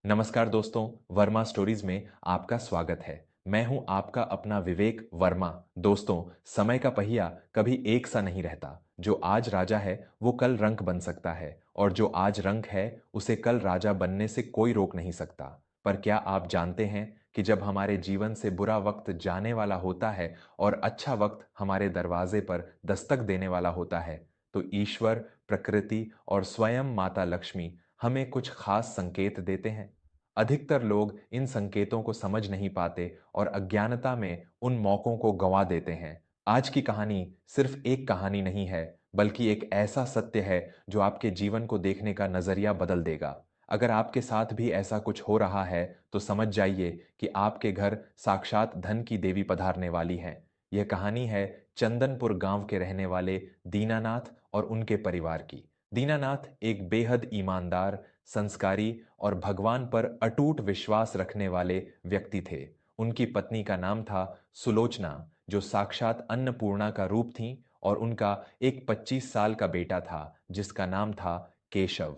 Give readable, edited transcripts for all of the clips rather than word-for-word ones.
नमस्कार दोस्तों, वर्मा स्टोरीज में आपका स्वागत है। मैं हूं आपका अपना विवेक वर्मा। दोस्तों, समय का पहिया कभी एक सा नहीं रहता। जो आज राजा है वो कल रंक बन सकता है, और जो आज रंक है उसे कल राजा बनने से कोई रोक नहीं सकता। पर क्या आप जानते हैं कि जब हमारे जीवन से बुरा वक्त जाने वाला होता है और अच्छा वक्त हमारे दरवाजे पर दस्तक देने वाला होता है, तो ईश्वर, प्रकृति और स्वयं माता लक्ष्मी हमें कुछ खास संकेत देते हैं। अधिकतर लोग इन संकेतों को समझ नहीं पाते और अज्ञानता में उन मौकों को गंवा देते हैं। आज की कहानी सिर्फ एक कहानी नहीं है, बल्कि एक ऐसा सत्य है जो आपके जीवन को देखने का नजरिया बदल देगा। अगर आपके साथ भी ऐसा कुछ हो रहा है, तो समझ जाइए कि आपके घर साक्षात धन की देवी पधारने वाली हैं। यह कहानी है चंदनपुर गांव के रहने वाले दीनानाथ और उनके परिवार की। दीनानाथ एक बेहद ईमानदार, संस्कारी और भगवान पर अटूट विश्वास रखने वाले व्यक्ति थे। उनकी पत्नी का नाम था सुलोचना, जो साक्षात अन्नपूर्णा का रूप थी, और उनका एक 25 साल का बेटा था जिसका नाम था केशव।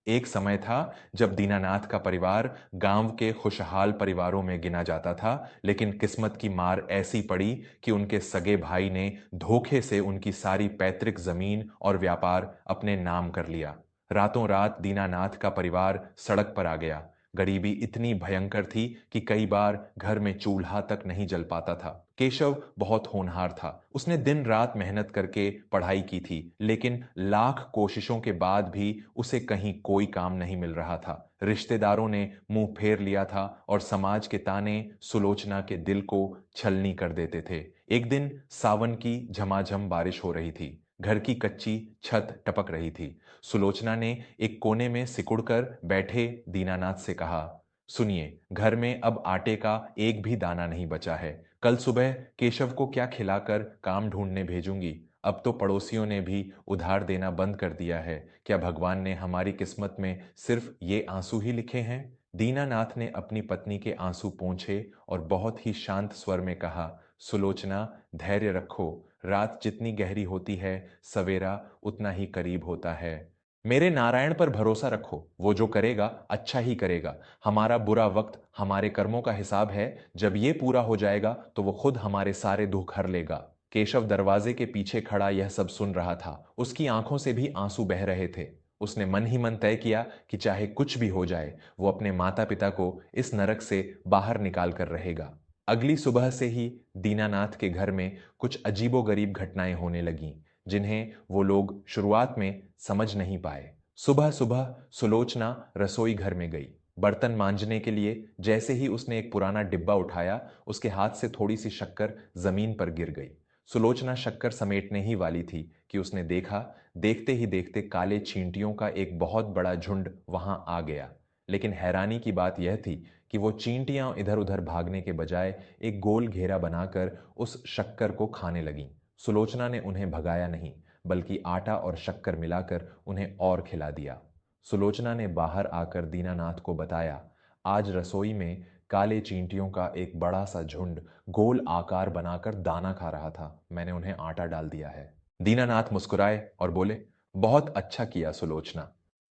एक समय था जब दीनानाथ का परिवार गांव के खुशहाल परिवारों में गिना जाता था, लेकिन किस्मत की मार ऐसी पड़ी कि उनके सगे भाई ने धोखे से उनकी सारी पैतृक जमीन और व्यापार अपने नाम कर लिया। रातों रात दीनानाथ का परिवार सड़क पर आ गया। गरीबी इतनी भयंकर थी कि कई बार घर में चूल्हा तक नहीं जल पाता था। केशव बहुत होनहार था। उसने दिन रात मेहनत करके पढ़ाई की थी, लेकिन लाख कोशिशों के बाद भी उसे कहीं कोई काम नहीं मिल रहा था। रिश्तेदारों ने मुंह फेर लिया था और समाज के ताने सुलोचना के दिल को छलनी कर देते थे। एक दिन सावन की झमाझम बारिश हो रही थी। घर की कच्ची छत टपक रही थी। सुलोचना ने एक कोने में सिकुड़कर बैठे दीनानाथ से कहा, सुनिए, घर में अब आटे का एक भी दाना नहीं बचा है। कल सुबह केशव को क्या खिलाकर काम ढूंढने भेजूंगी? अब तो पड़ोसियों ने भी उधार देना बंद कर दिया है। क्या भगवान ने हमारी किस्मत में सिर्फ ये आंसू ही लिखे हैं? दीनानाथ ने अपनी पत्नी के आंसू पोंछे और बहुत ही शांत स्वर में कहा, सुलोचना, धैर्य रखो। रात जितनी गहरी होती है, सवेरा उतना ही करीब होता है। मेरे नारायण पर भरोसा रखो, वो जो करेगा अच्छा ही करेगा। हमारा बुरा वक्त हमारे कर्मों का हिसाब है। जब ये पूरा हो जाएगा तो वो खुद हमारे सारे दुख हर लेगा। केशव दरवाजे के पीछे खड़ा यह सब सुन रहा था। उसकी आंखों से भी आंसू बह रहे थे। उसने मन ही मन तय किया कि चाहे कुछ भी हो जाए, वो अपने माता पिता को इस नरक से बाहर निकाल कर रहेगा। अगली सुबह से ही दीनानाथ के घर में कुछ अजीबोगरीब घटनाएं होने लगीं, जिन्हें वो लोग शुरुआत में समझ नहीं पाए। सुबह सुबह सुलोचना रसोई घर में गई। बर्तन मांजने के लिए जैसे ही उसने एक पुराना डिब्बा उठाया, उसके हाथ से थोड़ी सी शक्कर जमीन पर गिर गई। सुलोचना शक्कर समेटने ही वाली थी कि उसने देखा, देखते ही देखते काले चींटियों का एक बहुत बड़ा झुंड वहां आ गया। लेकिन हैरानी की बात यह थी कि वो चींटियां इधर उधर भागने के बजाय एक गोल घेरा बनाकर उस शक्कर को खाने लगीं। सुलोचना ने उन्हें भगाया नहीं, बल्कि आटा और शक्कर मिलाकर उन्हें और खिला दिया। सुलोचना ने बाहर आकर दीनानाथ को बताया, आज रसोई में काले चींटियों का एक बड़ा सा झुंड गोल आकार बनाकर दाना खा रहा था। मैंने उन्हें आटा डाल दिया है। दीनानाथ मुस्कुराए और बोले, बहुत अच्छा किया सुलोचना।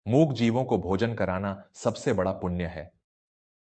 मूक जीवों को भोजन कराना सबसे बड़ा पुण्य है।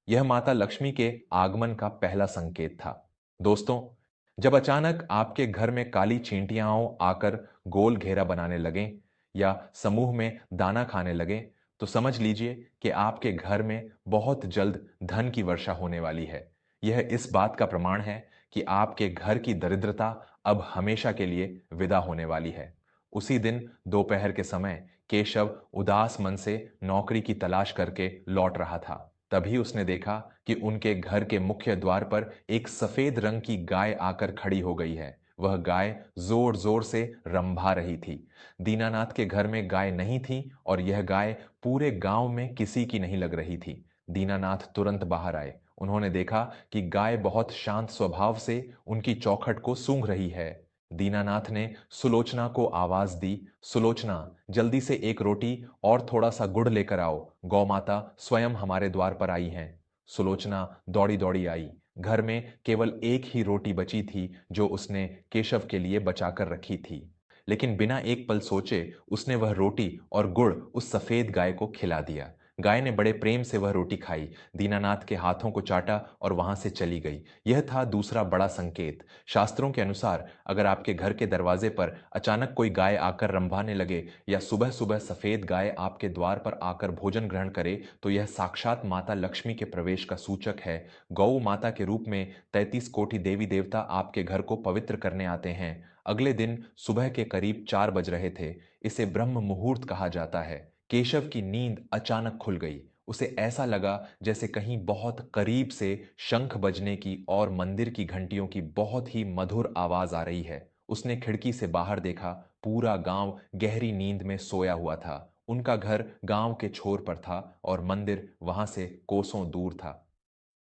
यह माता लक्ष्मी के आगमन का पहला संकेत था। दोस्तों, जब अचानक आपके घर में काली चींटियां आकर गोल घेरा बनाने लगें या समूह में दाना खाने लगें, तो समझ लीजिए कि आपके घर में बहुत जल्द धन की वर्षा होने वाली है। यह इस बात का प्रमाण है कि आपके घर की दरिद्रता अब हमेशा के लिए विदा होने वाली है। उसी दिन दोपहर के समय केशव उदास मन से नौकरी की तलाश करके लौट रहा था। तभी उसने देखा कि उनके घर के मुख्य द्वार पर एक सफेद रंग की गाय आकर खड़ी हो गई है। वह गाय जोर जोर से रंभा रही थी। दीनानाथ के घर में गाय नहीं थी और यह गाय पूरे गांव में किसी की नहीं लग रही थी। दीनानाथ तुरंत बाहर आए। उन्होंने देखा कि गाय बहुत शांत स्वभाव से उनकी चौखट को सूंघ रही है। दीनानाथ ने सुलोचना को आवाज दी, सुलोचना, जल्दी से एक रोटी और थोड़ा सा गुड़ लेकर आओ। गौ माता स्वयं हमारे द्वार पर आई हैं। सुलोचना दौड़ी दौड़ी आई। घर में केवल एक ही रोटी बची थी जो उसने केशव के लिए बचाकर रखी थी। लेकिन बिना एक पल सोचे उसने वह रोटी और गुड़ उस सफेद गाय को खिला दिया। गाय ने बड़े प्रेम से वह रोटी खाई, दीनानाथ के हाथों को चाटा और वहां से चली गई। यह था दूसरा बड़ा संकेत। शास्त्रों के अनुसार अगर आपके घर के दरवाजे पर अचानक कोई गाय आकर रंभाने लगे या सुबह सुबह सफेद गाय आपके द्वार पर आकर भोजन ग्रहण करे, तो यह साक्षात माता लक्ष्मी के प्रवेश का सूचक है। गौ माता के रूप में 33 कोटि देवी देवता आपके घर को पवित्र करने आते हैं। अगले दिन सुबह के करीब 4 बज रहे थे। इसे ब्रह्म मुहूर्त कहा जाता है। केशव की नींद अचानक खुल गई। उसे ऐसा लगा जैसे कहीं बहुत करीब से शंख बजने की और मंदिर की घंटियों की बहुत ही मधुर आवाज आ रही है। उसने खिड़की से बाहर देखा। पूरा गांव गहरी नींद में सोया हुआ था। उनका घर गांव के छोर पर था और मंदिर वहां से कोसों दूर था।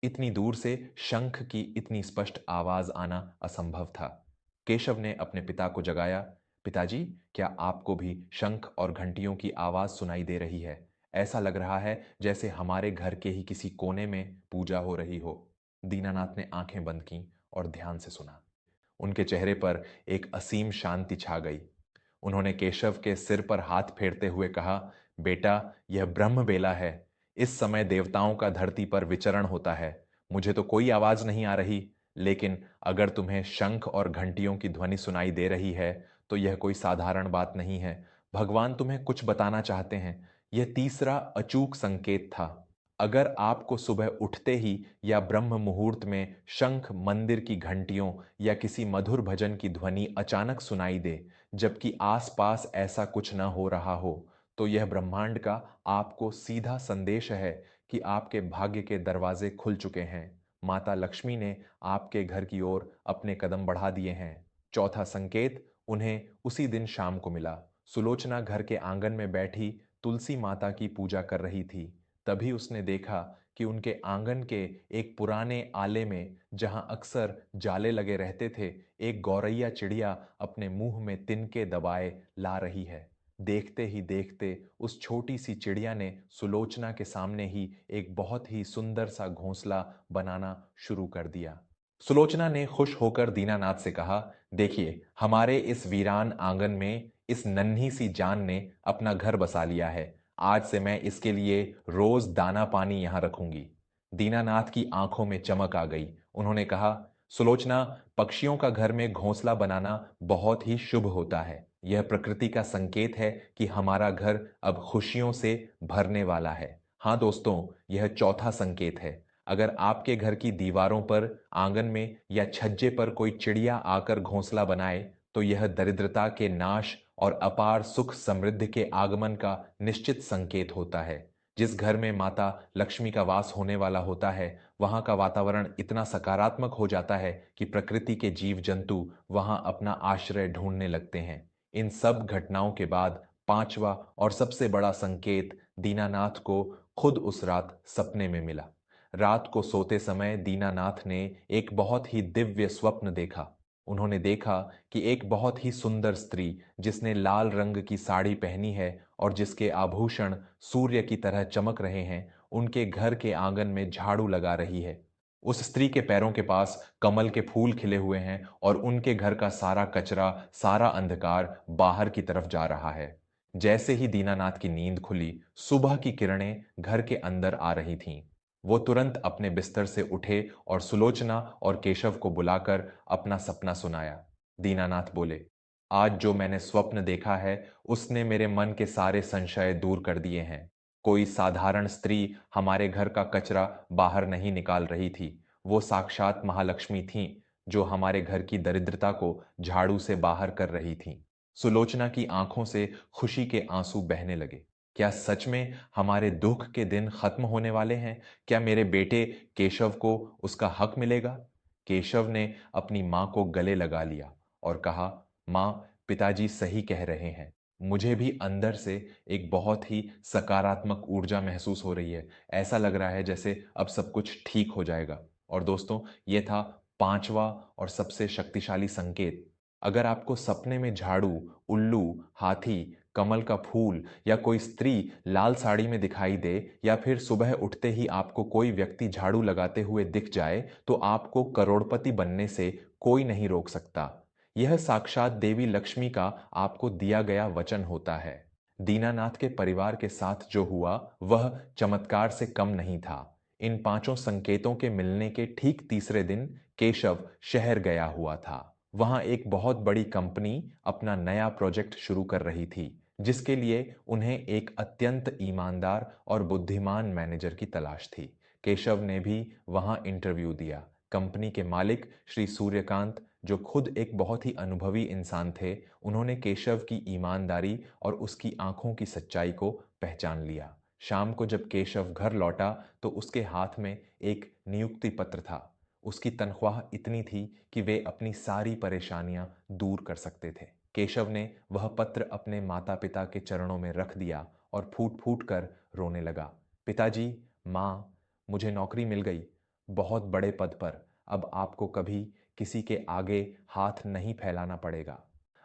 इतनी दूर से शंख की इतनी स्पष्ट आवाज आना असंभव था। केशव ने अपने पिता को जगाया। पिताजी, क्या आपको भी शंख और घंटियों की आवाज सुनाई दे रही है? ऐसा लग रहा है जैसे हमारे घर के ही किसी कोने में पूजा हो रही हो। दीनानाथ ने आंखें बंद की और ध्यान से सुना। उनके चेहरे पर एक असीम शांति छा गई। उन्होंने केशव के सिर पर हाथ फेरते हुए कहा, बेटा, यह ब्रह्म बेला है। इस समय देवताओं का धरती पर विचरण होता है। मुझे तो कोई आवाज नहीं आ रही, लेकिन अगर तुम्हें शंख और घंटियों की ध्वनि सुनाई दे रही है, तो यह कोई साधारण बात नहीं है। भगवान तुम्हें कुछ बताना चाहते हैं। यह तीसरा अचूक संकेत था। अगर आपको सुबह उठते ही या ब्रह्म मुहूर्त में शंख, मंदिर की घंटियों या किसी मधुर भजन की ध्वनि अचानक सुनाई दे, जबकि आसपास ऐसा कुछ न हो रहा हो, तो यह ब्रह्मांड का आपको सीधा संदेश है कि आपके भाग्य के दरवाजे खुल चुके हैं। माता लक्ष्मी ने आपके घर की ओर अपने कदम बढ़ा दिए हैं। चौथा संकेत उन्हें उसी दिन शाम को मिला। सुलोचना घर के आंगन में बैठी तुलसी माता की पूजा कर रही थी। तभी उसने देखा कि उनके आंगन के एक पुराने आले में, जहां अक्सर जाले लगे रहते थे, एक गौरैया चिड़िया अपने मुंह में तिनके दबाए ला रही है। देखते ही देखते उस छोटी सी चिड़िया ने सुलोचना के सामने ही एक बहुत ही सुंदर सा घोंसला बनाना शुरू कर दिया। सुलोचना ने खुश होकर दीनानाथ से कहा, देखिए, हमारे इस वीरान आंगन में इस नन्ही सी जान ने अपना घर बसा लिया है। आज से मैं इसके लिए रोज दाना पानी यहां रखूंगी। दीनानाथ की आंखों में चमक आ गई। उन्होंने कहा, सुलोचना, पक्षियों का घर में घोंसला बनाना बहुत ही शुभ होता है। यह प्रकृति का संकेत है कि हमारा घर अब खुशियों से भरने वाला है। हाँ दोस्तों, यह चौथा संकेत है। अगर आपके घर की दीवारों पर, आंगन में या छज्जे पर कोई चिड़िया आकर घोंसला बनाए, तो यह दरिद्रता के नाश और अपार सुख समृद्धि के आगमन का निश्चित संकेत होता है। जिस घर में माता लक्ष्मी का वास होने वाला होता है, वहां का वातावरण इतना सकारात्मक हो जाता है कि प्रकृति के जीव जंतु वहां अपना आश्रय ढूंढने लगते हैं। इन सब घटनाओं के बाद पांचवा और सबसे बड़ा संकेत दीनानाथ को खुद उस रात सपने में मिला। रात को सोते समय दीनानाथ ने एक बहुत ही दिव्य स्वप्न देखा। उन्होंने देखा कि एक बहुत ही सुंदर स्त्री, जिसने लाल रंग की साड़ी पहनी है और जिसके आभूषण सूर्य की तरह चमक रहे हैं, उनके घर के आंगन में झाड़ू लगा रही है। उस स्त्री के पैरों के पास कमल के फूल खिले हुए हैं और उनके घर का सारा कचरा, सारा अंधकार बाहर की तरफ जा रहा है। जैसे ही दीनानाथ की नींद खुली, सुबह की किरणें घर के अंदर आ रही थीं। वो तुरंत अपने बिस्तर से उठे और सुलोचना और केशव को बुलाकर अपना सपना सुनाया। दीनानाथ बोले, आज जो मैंने स्वप्न देखा है, उसने मेरे मन के सारे संशय दूर कर दिए हैं। कोई साधारण स्त्री हमारे घर का कचरा बाहर नहीं निकाल रही थी। वो साक्षात महालक्ष्मी थीं, जो हमारे घर की दरिद्रता को झाड़ू से बाहर कर रही थीं। सुलोचना की आंखों से खुशी के आंसू बहने लगे। क्या सच में हमारे दुख के दिन खत्म होने वाले हैं? क्या मेरे बेटे केशव को उसका हक मिलेगा? केशव ने अपनी मां को गले लगा लिया और कहा, मां, पिताजी सही कह रहे हैं। मुझे भी अंदर से एक बहुत ही सकारात्मक ऊर्जा महसूस हो रही है। ऐसा लग रहा है जैसे अब सब कुछ ठीक हो जाएगा। और दोस्तों, ये था पांचवा और सबसे शक्तिशाली संकेत। अगर आपको सपने में झाड़ू, उल्लू, हाथी, कमल का फूल या कोई स्त्री लाल साड़ी में दिखाई दे, या फिर सुबह उठते ही आपको कोई व्यक्ति झाड़ू लगाते हुए दिख जाए, तो आपको करोड़पति बनने से कोई नहीं रोक सकता। यह साक्षात देवी लक्ष्मी का आपको दिया गया वचन होता है। दीनानाथ के परिवार के साथ जो हुआ वह चमत्कार से कम नहीं था। इन पांचों संकेतों के मिलने के ठीक तीसरे दिन केशव शहर गया हुआ था। वहां एक बहुत बड़ी कंपनी अपना नया प्रोजेक्ट शुरू कर रही थी, जिसके लिए उन्हें एक अत्यंत ईमानदार और बुद्धिमान मैनेजर की तलाश थी। केशव ने भी वहां इंटरव्यू दिया। कंपनी के मालिक श्री सूर्यकांत, जो खुद एक बहुत ही अनुभवी इंसान थे, उन्होंने केशव की ईमानदारी और उसकी आंखों की सच्चाई को पहचान लिया। शाम को जब केशव घर लौटा तो उसके हाथ में एक नियुक्ति पत्र था। उसकी तनख्वाह इतनी थी कि वे अपनी सारी परेशानियां दूर कर सकते थे। केशव ने वह पत्र अपने माता पिता के चरणों में रख दिया और फूट फूट कर रोने लगा। पिताजी, माँ, मुझे नौकरी मिल गई, बहुत बड़े पद पर। अब आपको कभी किसी के आगे हाथ नहीं फैलाना पड़ेगा।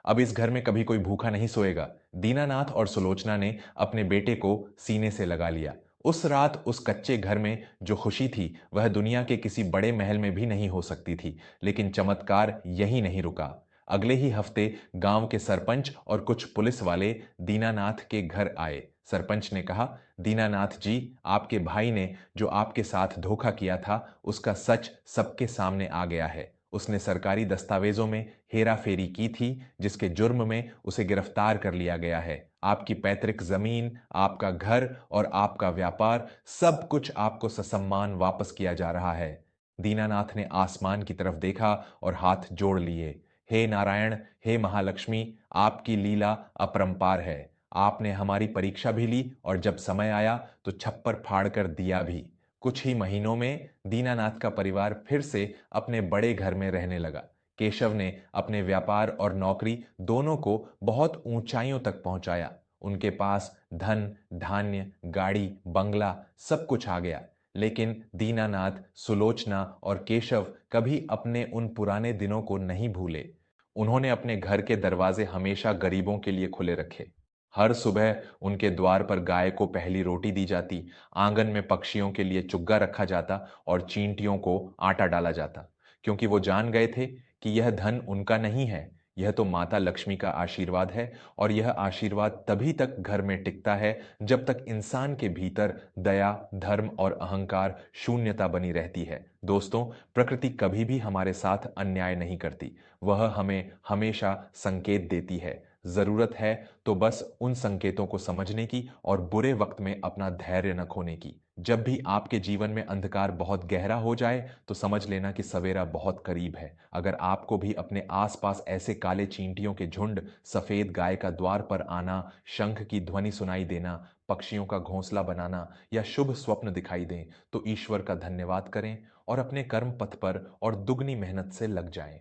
अब इस घर में कभी कोई भूखा नहीं सोएगा। दीनानाथ और सुलोचना ने अपने बेटे को सीने से लगा लिया। उस रात उस कच्चे घर में जो खुशी थी वह दुनिया के किसी बड़े महल में भी नहीं हो सकती थी। लेकिन चमत्कार यही नहीं रुका। अगले ही हफ्ते गांव के सरपंच और कुछ पुलिस वाले दीनानाथ के घर आए। सरपंच ने कहा, दीनानाथ जी, आपके भाई ने जो आपके साथ धोखा किया था उसका सच सबके सामने आ गया है। उसने सरकारी दस्तावेजों में हेराफेरी की थी, जिसके जुर्म में उसे गिरफ्तार कर लिया गया है। आपकी पैतृक जमीन, आपका घर और आपका व्यापार, सब कुछ आपको ससम्मान वापस किया जा रहा है। दीनानाथ ने आसमान की तरफ देखा और हाथ जोड़ लिए। हे नारायण, हे महालक्ष्मी, आपकी लीला अपरंपार है। आपने हमारी परीक्षा भी ली और जब समय आया तो छप्पर फाड़ कर दिया भी। कुछ ही महीनों में दीनानाथ का परिवार फिर से अपने बड़े घर में रहने लगा। केशव ने अपने व्यापार और नौकरी दोनों को बहुत ऊंचाइयों तक पहुंचाया। उनके पास धन, धान्य, गाड़ी, बंगला सब कुछ आ गया। लेकिन दीनानाथ, सुलोचना और केशव कभी अपने उन पुराने दिनों को नहीं भूले। उन्होंने अपने घर के दरवाजे हमेशा गरीबों के लिए खुले रखे। हर सुबह उनके द्वार पर गाय को पहली रोटी दी जाती, आंगन में पक्षियों के लिए चुग्गा रखा जाता और चींटियों को आटा डाला जाता, क्योंकि वो जान गए थे कि यह धन उनका नहीं है, यह तो माता लक्ष्मी का आशीर्वाद है। और यह आशीर्वाद तभी तक घर में टिकता है जब तक इंसान के भीतर दया, धर्म और अहंकार शून्यता बनी रहती है। दोस्तों, प्रकृति कभी भी हमारे साथ अन्याय नहीं करती। वह हमें हमेशा संकेत देती है। जरूरत है तो बस उन संकेतों को समझने की और बुरे वक्त में अपना धैर्य न खोने की। जब भी आपके जीवन में अंधकार बहुत गहरा हो जाए तो समझ लेना कि सवेरा बहुत करीब है। अगर आपको भी अपने आसपास ऐसे काले चींटियों के झुंड, सफेद गाय का द्वार पर आना, शंख की ध्वनि सुनाई देना, पक्षियों का घोंसला बनाना या शुभ स्वप्न दिखाई दें, तो ईश्वर का धन्यवाद करें और अपने कर्म पथ पर और दुगनी मेहनत से लग जाएं।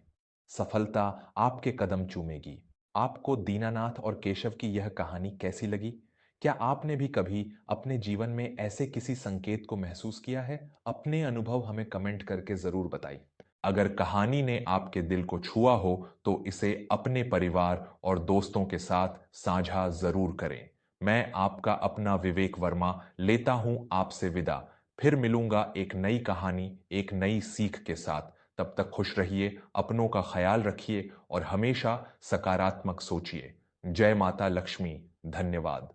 सफलता आपके कदम चूमेगी। आपको दीनानाथ और केशव की यह कहानी कैसी लगी? क्या आपने भी कभी अपने जीवन में ऐसे किसी संकेत को महसूस किया है? अपने अनुभव हमें कमेंट करके जरूर बताइए। अगर कहानी ने आपके दिल को छुआ हो तो इसे अपने परिवार और दोस्तों के साथ साझा जरूर करें। मैं आपका अपना विवेक वर्मा लेता हूं आपसे विदा। फिर मिलूंगा एक नई कहानी, एक नई सीख के साथ। तब तक खुश रहिए, अपनों का ख्याल रखिए और हमेशा सकारात्मक सोचिए। जय माता लक्ष्मी। धन्यवाद।